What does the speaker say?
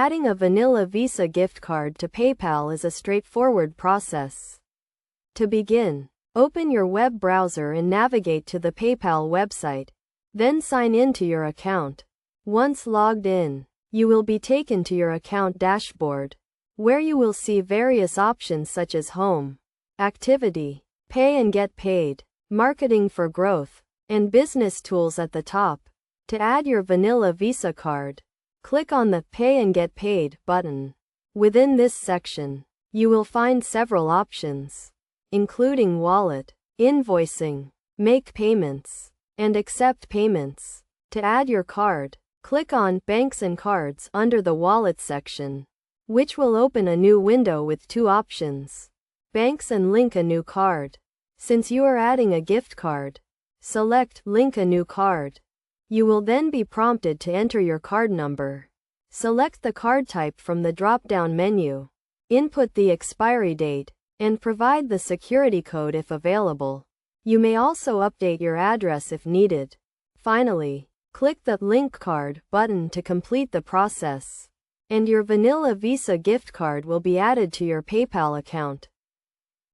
Adding a vanilla Visa gift card to PayPal is a straightforward process. To begin, open your web browser and navigate to the PayPal website. Then sign in to your account. Once logged in, you will be taken to your account dashboard, where you will see various options such as Home, Activity, Pay and Get Paid, Marketing for Growth, and Business Tools at the top. To add your vanilla Visa card, click on the Pay and Get Paid button. Within this section, you will find several options, including Wallet, Invoicing, Make Payments, and Accept Payments. To add your card, click on Banks and Cards under the Wallet section, which will open a new window with two options: Banks and Link a New Card. Since you are adding a gift card, select Link a New Card. You will then be prompted to enter your card number. Select the card type from the drop-down menu. Input the expiry date, and provide the security code if available. You may also update your address if needed. Finally, click the Link Card button to complete the process, and your vanilla Visa gift card will be added to your PayPal account.